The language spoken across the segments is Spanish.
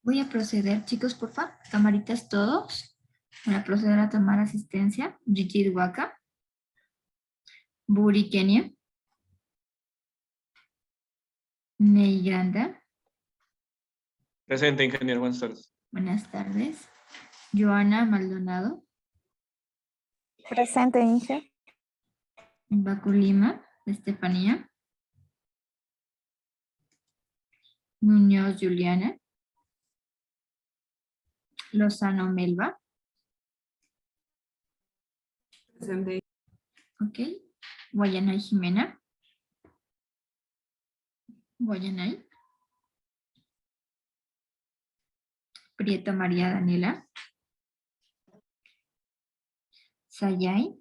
Voy a proceder, chicos, por favor, camaritas todos. Voy a proceder a tomar asistencia. Brigitte Waka. Buri Kenia. Ney Granda. Presente, ingeniero. Buenas tardes. Buenas tardes. Joana Maldonado. Presente, Inge. Baculima, Estefanía. Muñoz Juliana. Lozano Melba. Presente. Ok. Guayanay Jimena. Guayanay. Prieto María Daniela. Sayay.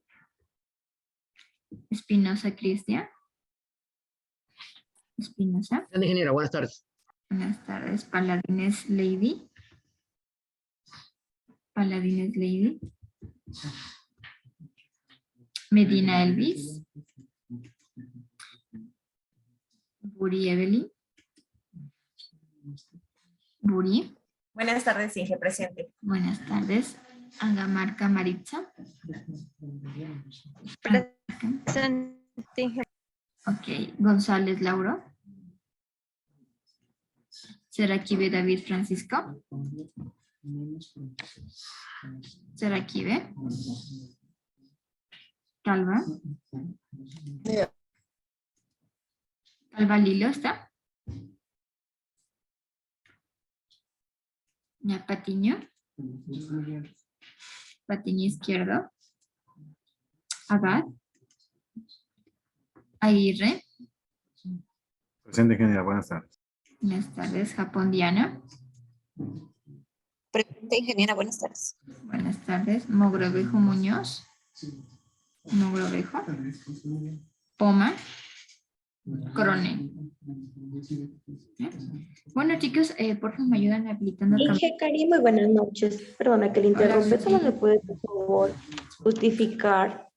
Espinosa Cristian. Espinosa. Ingeniera, buenas tardes. Buenas tardes. Paladines Lady. Paladines Lady. Medina Elvis. Buri Evelyn. Buri. Buenas tardes, Inge, presente. Buenas tardes. Angamarca Maritza. Presente, Inge. Ok. González Lauro. Seraquive David Francisco. Seraquive. Calva. Calva Lilo está. Ya Patiño. Patiño izquierdo. Abad. Aguirre. Presente, ingeniera. Buenas tardes. Buenas tardes. Japón Diana. Presente, ingeniera. Buenas tardes. Buenas tardes. Mogrovejo Muñoz. Mogrovejo. Poma. Coronel. Bueno, chicos, por favor me ayudan habilitando Inge Cari, muy buenas noches. Perdona que le interrumpe, Hola, solo sí. me puede, por favor, justificar.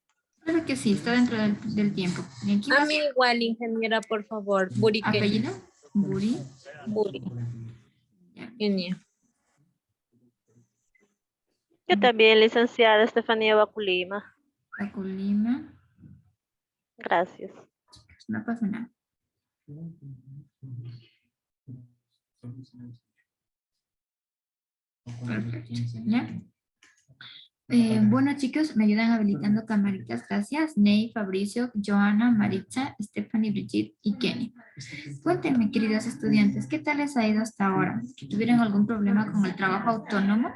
Claro que sí, está dentro del tiempo. ¿Y aquí A más? mí igual, ingeniera, por favor. Buri Kenia. ¿Apellido? Buri. Buri Ya. Kenia. Yo también, licenciada Estefanía Baculima. Baculima. Gracias. No pasa nada. Perfecto. ¿Ya? Bueno, chicos, me ayudan habilitando camaritas. Gracias. Ney, Fabricio, Joana, Maritza, Stephanie, Brigitte y Kenny. Cuéntenme, queridos estudiantes, ¿qué tal les ha ido hasta ahora? ¿Tuvieron algún problema con el trabajo autónomo?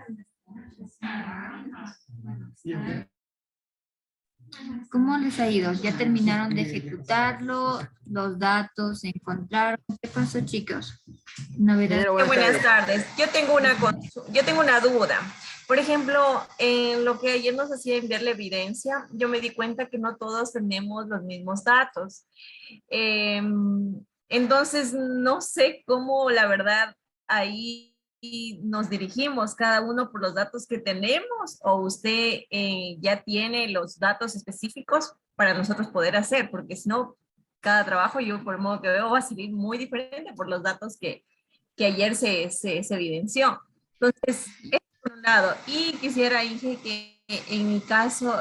¿Cómo les ha ido? ¿Ya terminaron de ejecutarlo? ¿Los datos se encontraron? ¿Qué pasó, chicos? Novedades. Ingeniera, Buenas tardes. Yo tengo una duda. Por ejemplo, en lo que ayer nos hacía enviar la evidencia, yo me di cuenta que no todos tenemos los mismos datos. Entonces, no sé cómo, la verdad, ahí nos dirigimos cada uno por los datos que tenemos, o usted ya tiene los datos específicos para nosotros poder hacer, porque si no, cada trabajo, yo por el modo que veo, va a salir muy diferente por los datos que ayer se evidenció. Entonces, eso por un lado. Y quisiera, Inge, que en mi caso,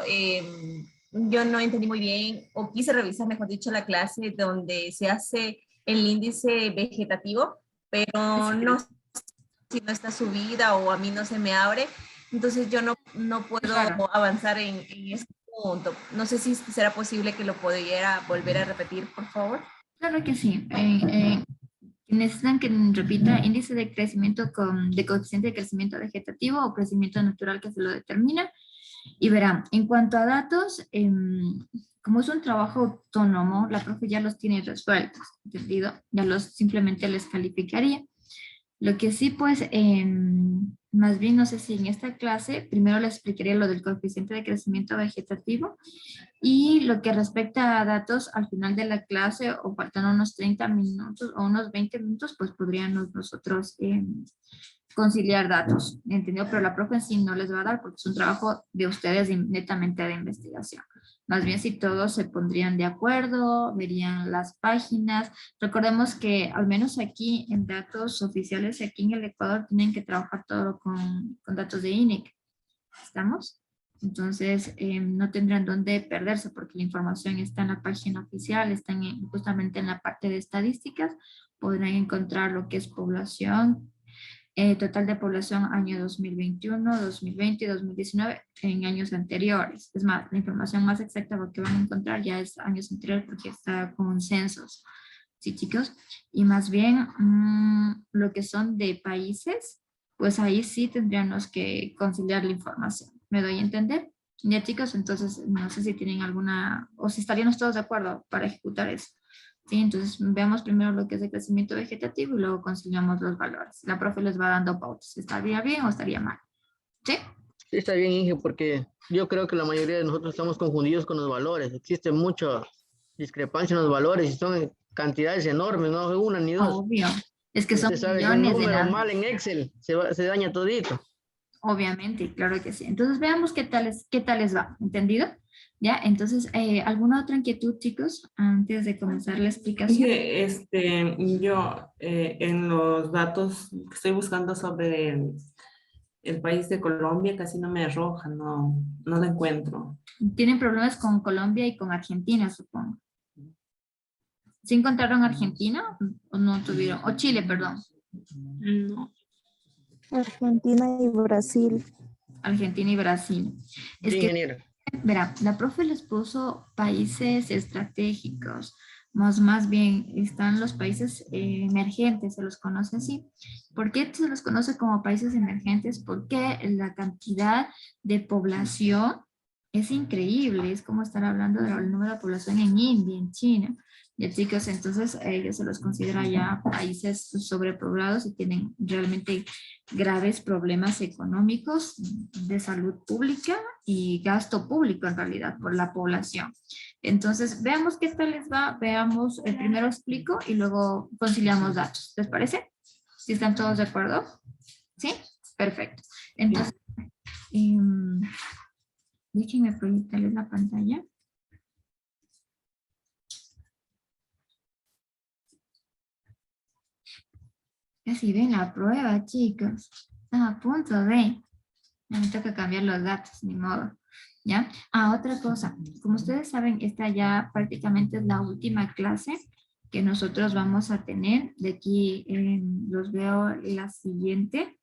yo no entendí muy bien, o quise revisar, mejor dicho, la clase donde se hace el índice vegetativo, pero no sé si no está subida o a mí no se me abre. Entonces yo no puedo Claro. avanzar en ese punto. No sé si será posible que lo pudiera volver a repetir, por favor. Claro que sí. Necesitan que repita índice de crecimiento de coeficiente de crecimiento vegetativo o crecimiento natural que se lo determina. Y verán, en cuanto a datos, como es un trabajo autónomo, la profe ya los tiene resueltos, ¿entendido? Ya simplemente les calificaría. Lo que sí, pues, más bien no sé si en esta clase primero les explicaría lo del coeficiente de crecimiento vegetativo y lo que respecta a datos al final de la clase o faltan unos 30 minutos o unos 20 minutos, pues podríamos nosotros conciliar datos, ¿entendido? Pero la profe en sí no les va a dar porque es un trabajo de ustedes netamente de investigación. Más bien si todos se pondrían de acuerdo, verían las páginas. Recordemos que al menos aquí en datos oficiales, aquí en el Ecuador, tienen que trabajar todo con datos de INEC. ¿Estamos? Entonces, no tendrán dónde perderse porque la información está en la página oficial, están justamente en la parte de estadísticas. Podrán encontrar lo que es población, total de población año 2021, 2020 y 2019 en años anteriores. Es más, la información más exacta que van a encontrar ya es años anteriores porque está con censos. ¿Sí, chicos? Y más bien lo que son de países, pues ahí sí tendríamos que conciliar la información. ¿Me doy a entender? Ya, chicos, entonces no sé si tienen alguna, o si estaríamos todos de acuerdo para ejecutar eso. Sí, entonces veamos primero lo que es el crecimiento vegetativo y luego conciliamos los valores. La profe les va dando pautas. ¿Estaría bien o estaría mal? ¿Sí? Sí, está bien, Inge, porque yo creo que la mayoría de nosotros estamos confundidos con los valores. Existe mucha discrepancia en los valores y son cantidades enormes, no una ni dos. Obvio. Es que son Usted sabe que un millones de número datos. mal en Excel se daña todito. Obviamente, claro que sí. Entonces veamos qué tal les va. ¿Entendido? ¿Ya? Entonces, ¿alguna otra inquietud, chicos? Antes de comenzar la explicación. Yo en los datos que estoy buscando sobre el país de Colombia casi no me arroja, no lo encuentro. Tienen problemas con Colombia y con Argentina, supongo. ¿Sí encontraron Argentina o no tuvieron? O Chile, perdón. No. Argentina y Brasil. Argentina y Brasil. Es Sí, que, ingeniero. verá, la profe les puso países estratégicos. Más bien están los países emergentes, se los conoce así. ¿Por qué se los conoce como países emergentes? Porque la cantidad de población es increíble. Es como estar hablando del número de población en India, en China. Ya, chicos, entonces ellos se los considera ya países sobrepoblados y tienen realmente graves problemas económicos, de salud pública y gasto público en realidad por la población. Entonces, veamos qué tal les va. Veamos, primero explico y luego conciliamos datos. ¿Les parece? ¿Sí están todos de acuerdo? ¿Sí? Perfecto. Entonces, déjenme proyectarles la pantalla. Casi ven la prueba, chicos. Están a punto de. Ya me toca cambiar los datos, ni modo. ¿Ya? Otra cosa. Como ustedes saben, esta ya prácticamente es la última clase que nosotros vamos a tener. De aquí los veo la siguiente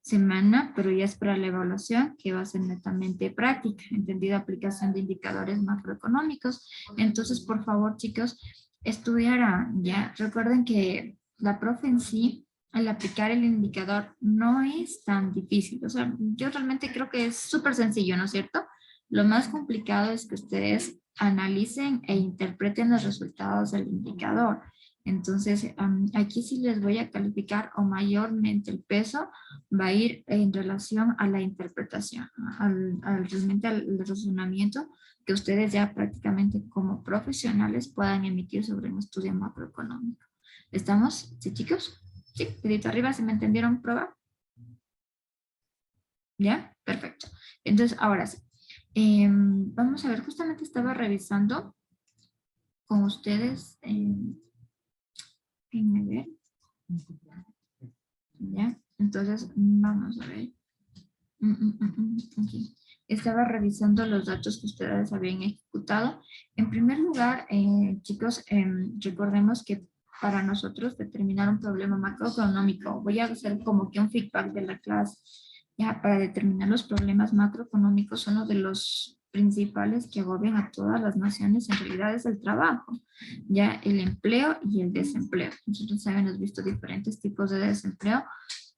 semana, pero ya es para la evaluación, que va a ser netamente práctica, entendida aplicación de indicadores macroeconómicos. Entonces, por favor, chicos, estudiarán, ¿ya? Recuerden que la profe en sí, al aplicar el indicador, no es tan difícil. O sea, yo realmente creo que es súper sencillo, ¿no es cierto? Lo más complicado es que ustedes analicen e interpreten los resultados del indicador. Entonces, aquí sí les voy a calificar o mayormente el peso va a ir en relación a la interpretación, realmente al razonamiento que ustedes ya prácticamente como profesionales puedan emitir sobre un estudio macroeconómico. ¿Estamos? ¿Sí, chicos? Sí, dedito arriba, ¿se me entendieron? ¿Prueba? ¿Ya? Perfecto. Entonces, ahora sí. Vamos a ver, justamente estaba revisando con ustedes. Déjenme ver. ¿Ya? Entonces, vamos a ver. Aquí. Estaba revisando los datos que ustedes habían ejecutado. En primer lugar, chicos, recordemos que para nosotros determinar un problema macroeconómico, voy a hacer como que un feedback de la clase, ya, para determinar los problemas macroeconómicos son los de los principales que agobian a todas las naciones, en realidad es el trabajo, ya el empleo y el desempleo. Nosotros hemos visto diferentes tipos de desempleo,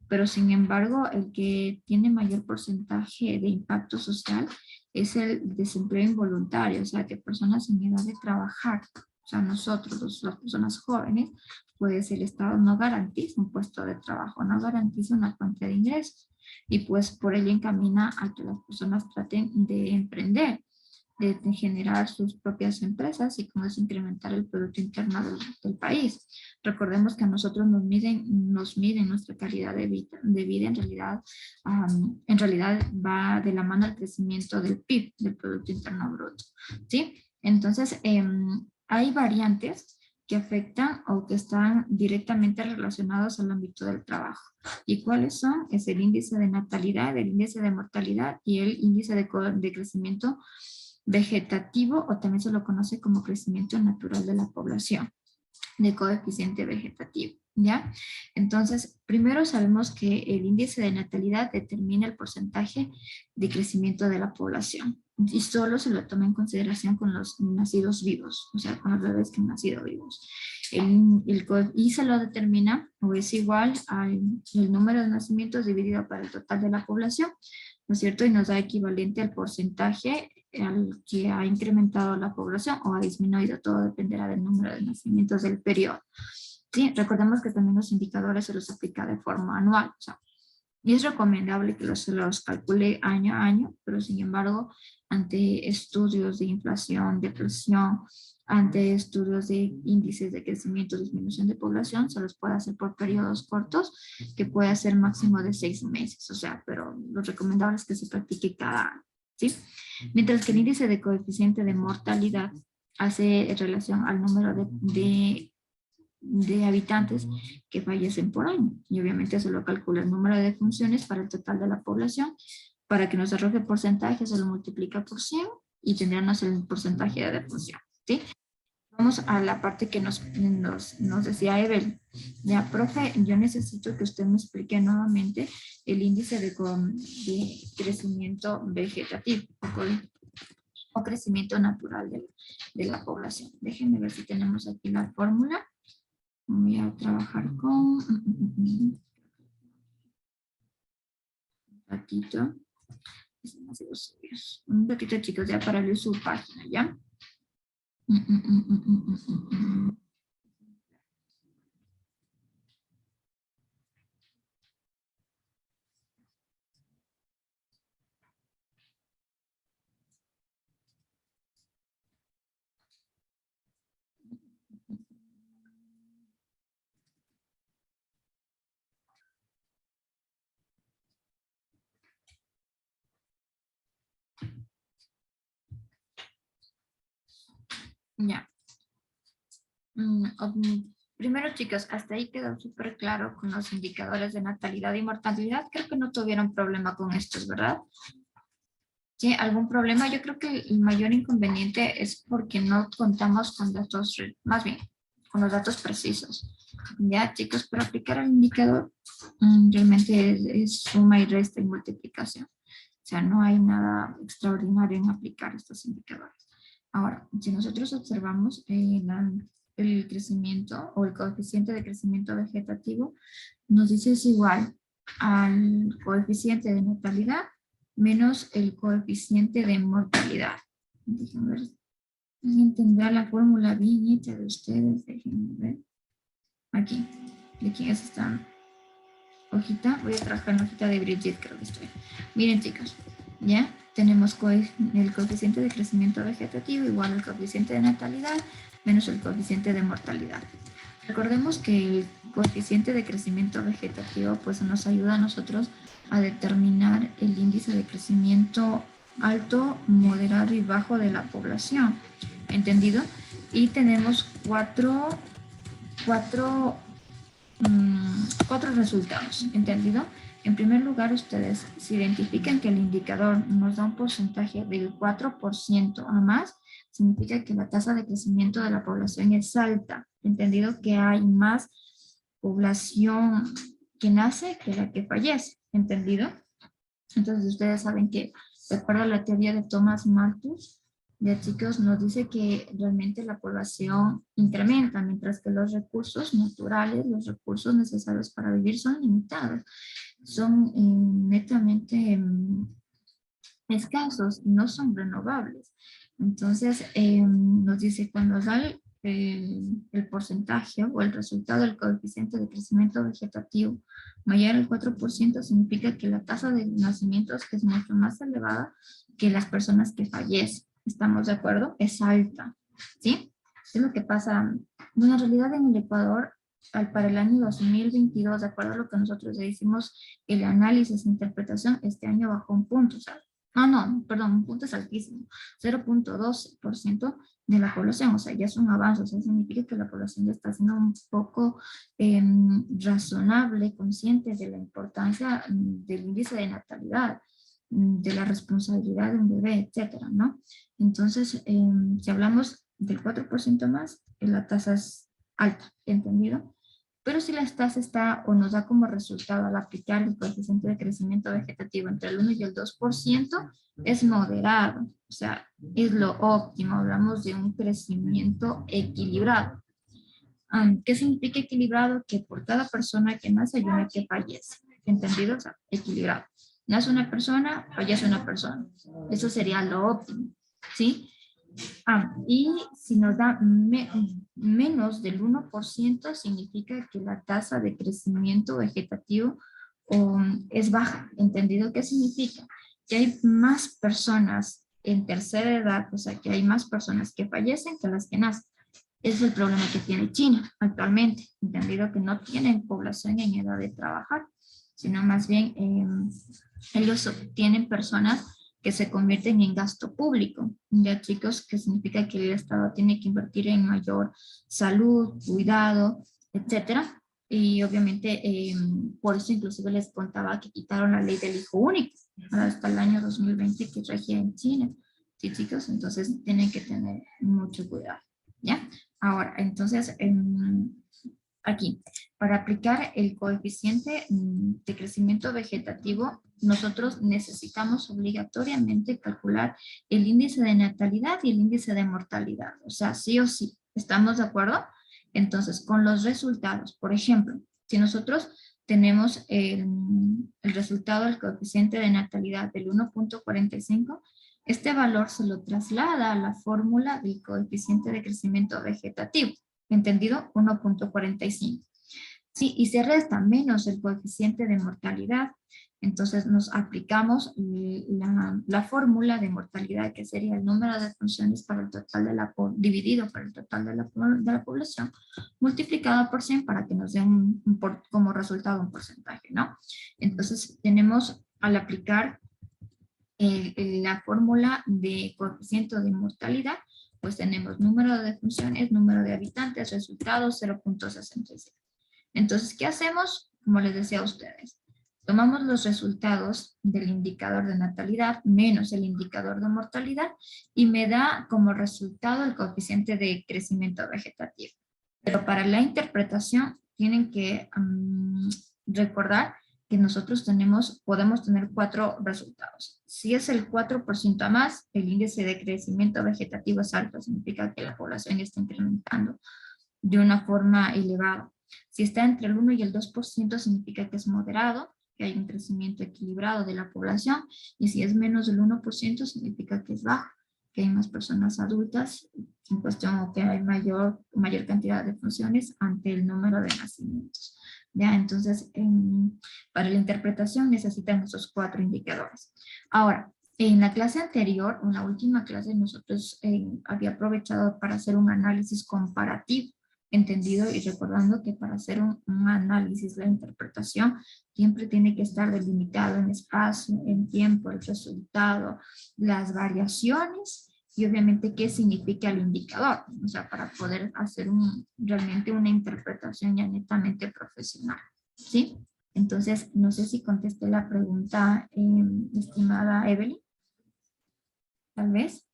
pero sin embargo el que tiene mayor porcentaje de impacto social es el desempleo involuntario, o sea que personas en edad de trabajar, o sea nosotros, las personas jóvenes, pues el Estado no garantiza un puesto de trabajo, no garantiza una fuente de ingresos y pues por ello encamina a que las personas traten de emprender. de generar sus propias empresas y con eso incrementar el Producto Interno del país. Recordemos que a nosotros nos miden nuestra calidad de vida en realidad va de la mano al crecimiento del PIB, del Producto Interno Bruto, ¿sí? Entonces, hay variantes que afectan o que están directamente relacionados al ámbito del trabajo. ¿Y cuáles son? Es el índice de natalidad, el índice de mortalidad y el índice de crecimiento vegetativo, o también se lo conoce como crecimiento natural de la población, de coeficiente vegetativo, ¿ya? Entonces, primero sabemos que el índice de natalidad determina el porcentaje de crecimiento de la población y solo se lo toma en consideración con los nacidos vivos, o sea, con los bebés que han nacido vivos. Y se lo determina o es igual al número de nacimientos dividido por el total de la población, ¿no es cierto? Y nos da equivalente al porcentaje al que ha incrementado la población o ha disminuido. Todo dependerá del número de nacimientos del periodo. Sí, recordemos que también los indicadores se los aplica de forma anual, o sea, y es recomendable que se los calcule año a año, pero sin embargo, ante estudios de inflación, depresión, ante estudios de índices de crecimiento, disminución de población, se los puede hacer por periodos cortos, que puede ser máximo de 6 meses, o sea, pero lo recomendable es que se practique cada año, ¿sí? Mientras que el índice de coeficiente de mortalidad hace relación al número de habitantes que fallecen por año. Y obviamente se lo calcula el número de defunciones para el total de la población. Para que nos arroje porcentaje, se lo multiplica por 100 y tendríamos el porcentaje de defunción, ¿sí? Vamos a la parte que nos decía Evel. Ya, profe, yo necesito que usted me explique nuevamente el índice de crecimiento vegetativo o crecimiento natural de la población. Déjenme ver si tenemos aquí la fórmula. Voy a trabajar con un ratito. Un ratito, chicos, ya para leer su página, ¿ya? Ya. Primero, chicos, hasta ahí quedó súper claro con los indicadores de natalidad y mortalidad. Creo que no tuvieron problema con estos, ¿verdad? ¿Sí? ¿Algún problema? Yo creo que el mayor inconveniente es porque no contamos con datos, más bien, con los datos precisos. Ya, chicos, para aplicar el indicador, realmente es suma y resta y multiplicación. O sea, no hay nada extraordinario en aplicar estos indicadores. Ahora, si nosotros observamos el crecimiento o el coeficiente de crecimiento vegetativo, nos dice es igual al coeficiente de natalidad menos el coeficiente de mortalidad. Déjenme ver. ¿Alguien tendrá la fórmula bien hecha de ustedes? Déjenme ver. Aquí. ¿De quién es esta hojita? Voy a trabajar en la hojita de Brigitte, creo que estoy. Miren, chicos. ¿Ya? Tenemos el coeficiente de crecimiento vegetativo igual al coeficiente de natalidad menos el coeficiente de mortalidad. Recordemos que el coeficiente de crecimiento vegetativo pues nos ayuda a nosotros a determinar el índice de crecimiento alto, moderado y bajo de la población. ¿Entendido? Y tenemos cuatro resultados. ¿Entendido? En primer lugar, ustedes se identifican que el indicador nos da un porcentaje del 4% o más, significa que la tasa de crecimiento de la población es alta. Entendido que hay más población que nace que la que fallece. ¿Entendido? Entonces ustedes saben que, de acuerdo a la teoría de Thomas Malthus, ya, chicos, nos dice que realmente la población incrementa, mientras que los recursos naturales, los recursos necesarios para vivir son limitados. Son netamente escasos, no son renovables. Entonces, nos dice cuando da el porcentaje o el resultado del coeficiente de crecimiento vegetativo mayor al 4%, significa que la tasa de nacimientos es mucho más elevada que las personas que fallecen. ¿Estamos de acuerdo? Es alta, ¿sí? Es lo que pasa. Bueno, en realidad en el Ecuador, para el año 2022, de acuerdo a lo que nosotros le hicimos el análisis e interpretación, este año bajó un punto, ¿sabes? Perdón, un punto es altísimo, 0.12% de la población, o sea, ya es un avance, o sea, significa que la población ya está siendo un poco razonable, consciente de la importancia del índice de natalidad, de la responsabilidad de un bebé, etcétera, ¿no? Entonces, si hablamos del 4% más, la tasa es alta, ¿entendido? Pero si la tasa está o nos da como resultado al aplicar el coeficiente de crecimiento vegetativo entre el 1 y el 2%, es moderado, o sea, es lo óptimo, hablamos de un crecimiento equilibrado. ¿Qué significa equilibrado? Que por cada persona que nace hay una que fallece, ¿entendido? O sea, equilibrado. Nace una persona, fallece una persona. Eso sería lo óptimo, ¿sí? Y si nos da menos del 1%, significa que la tasa de crecimiento vegetativo es baja. ¿Entendido qué significa? Que hay más personas en tercera edad, o sea, que hay más personas que fallecen que las que nacen. Ese es el problema que tiene China actualmente. Entendido que no tienen población en edad de trabajar, sino más bien ellos tienen personas que se convierten en gasto público, ya chicos, que significa que el Estado tiene que invertir en mayor salud, cuidado, etcétera. Y obviamente por eso inclusive les contaba que quitaron la ley del hijo único hasta el año 2020 que regía en China. Sí, chicos, entonces tienen que tener mucho cuidado, ¿ya? Ahora, entonces, aquí, para aplicar el coeficiente de crecimiento vegetativo, nosotros necesitamos obligatoriamente calcular el índice de natalidad y el índice de mortalidad. O sea, sí o sí. ¿Estamos de acuerdo? Entonces, con los resultados, por ejemplo, si nosotros tenemos el resultado del coeficiente de natalidad del 1.45, este valor se lo traslada a la fórmula del coeficiente de crecimiento vegetativo. ¿Entendido? 1.45. Sí, y se resta menos el coeficiente de mortalidad. Entonces nos aplicamos la fórmula de mortalidad, que sería el número de funciones para el total dividido por el total de la población, multiplicado por 100 para que nos dé como resultado un porcentaje, ¿no? Entonces tenemos, al aplicar la fórmula de coeficiente de mortalidad, pues tenemos número de funciones, número de habitantes, resultados 0.67. Entonces, ¿qué hacemos? Como les decía a ustedes, tomamos los resultados del indicador de natalidad menos el indicador de mortalidad y me da como resultado el coeficiente de crecimiento vegetativo. Pero para la interpretación tienen que recordar que nosotros podemos tener 4 resultados. Si es el 4% a más, el índice de crecimiento vegetativo es alto, significa que la población está incrementando de una forma elevada. Si está entre el 1 y el 2%, significa que es moderado, que hay un crecimiento equilibrado de la población, y si es menos del 1%, significa que es bajo, que hay más personas adultas, en cuestión o que hay mayor cantidad de funciones ante el número de nacimientos. ¿Ya? Entonces, para la interpretación necesitan esos 4 indicadores. Ahora, en la clase anterior, en la última clase, nosotros había aprovechado para hacer un análisis comparativo, entendido y recordando que para hacer un análisis, la interpretación siempre tiene que estar delimitado en espacio, en tiempo, el resultado, las variaciones y obviamente qué significa el indicador, o sea, para poder hacer realmente una interpretación ya netamente profesional, ¿sí? Entonces, no sé si contesté la pregunta, estimada Evelyn, tal vez,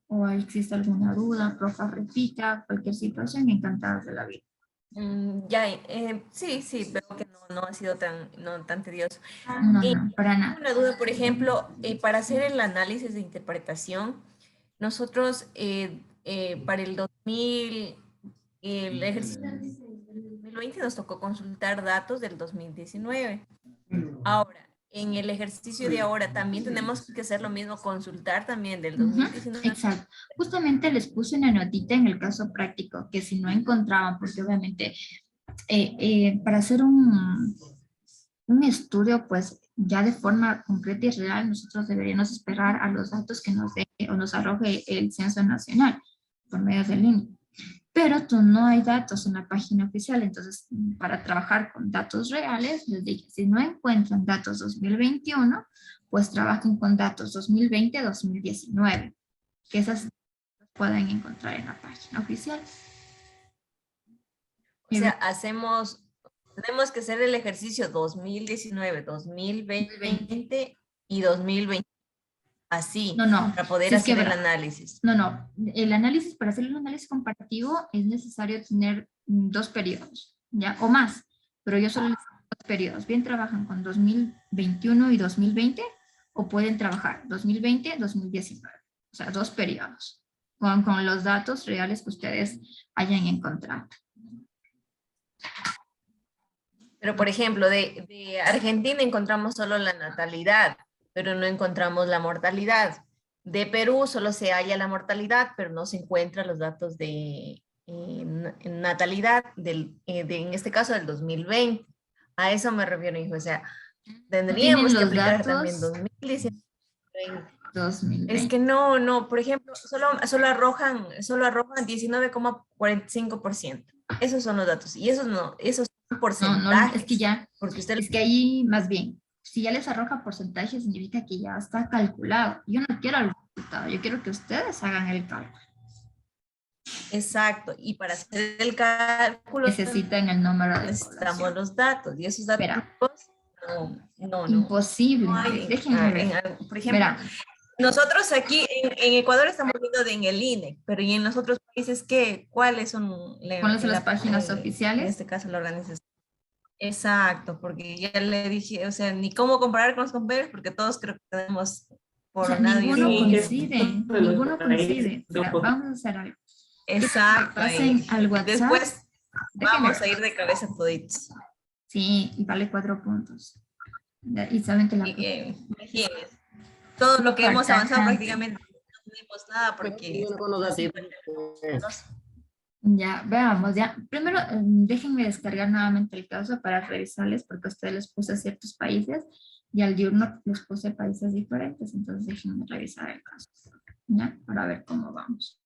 o existe alguna duda, profe, repita, cualquier situación, encantados de la vida. Sí, veo que no ha sido tan tedioso. No, para nada. Una duda, por ejemplo, para hacer el análisis de interpretación, nosotros para el ejercicio del 2020 nos tocó consultar datos del 2019. Ahora, en el ejercicio de ahora también tenemos que hacer lo mismo, consultar también del 2019. Exacto. Justamente les puse una notita en el caso práctico, que si no encontraban, porque obviamente para hacer un estudio, pues ya de forma concreta y real, nosotros deberíamos esperar a los datos que nos dé o nos arroje el Censo Nacional por medio del INE. Pero no hay datos en la página oficial, entonces para trabajar con datos reales, les dije, si no encuentran datos 2021, pues trabajen con datos 2020-2019, que esas pueden encontrar en la página oficial. O sea, tenemos que hacer el ejercicio 2019, 2020 y 2020. Así, No, para poder si es que hacer el verá, análisis. No, el análisis, para hacer el análisis comparativo es necesario tener 2 periodos, ¿ya? O más, pero yo solo les doy 2 periodos. Bien trabajan con 2021 y 2020 o pueden trabajar 2020, 2019. O sea, 2 periodos con los datos reales que ustedes hayan encontrado. Pero, por ejemplo, de Argentina encontramos solo la natalidad, pero no encontramos la mortalidad. De Perú solo se halla la mortalidad, pero no se encuentran los datos de natalidad, en este caso del 2020. A eso me refiero, hijo. O sea, tendríamos que aplicar también 2019. 2020. Es que no, por ejemplo, solo arrojan 19,45%. Esos son los datos. Y esos son porcentajes. No, es que ya, porque usted es que ahí más bien, si ya les arroja porcentaje, significa que ya está calculado. Yo no quiero el resultado, yo quiero que ustedes hagan el cálculo. Exacto, y para hacer el cálculo Necesitan el número de necesitamos población. los datos, y esos datos Verá, no imposible. no hay Déjenme ver. por ejemplo, Verá, nosotros aquí en Ecuador estamos viendo en el INE, pero ¿y en los otros países qué? ¿Cuáles son ¿cuáles son las páginas en oficiales? este caso la organización? Exacto, porque ya le dije, o sea, ni cómo comparar con los compañeros, porque todos creo que tenemos O sea, Coronado y ninguno eso. coincide, ninguno coincide. O sea, vamos a hacer algo. Exacto. Pasen Y al WhatsApp. después Déjenme vamos a ver. ir de cabeza toditos. Sí, y vale 4 puntos. Y saben que la Imagínense, todo lo que hemos avanzado prácticamente no tenemos nada porque... Ya, veamos, ya. Primero, déjenme descargar nuevamente el caso para revisarles, porque a ustedes les puse ciertos países y al diurno les puse países diferentes, entonces déjenme revisar el caso, ¿ya? Para ver cómo vamos.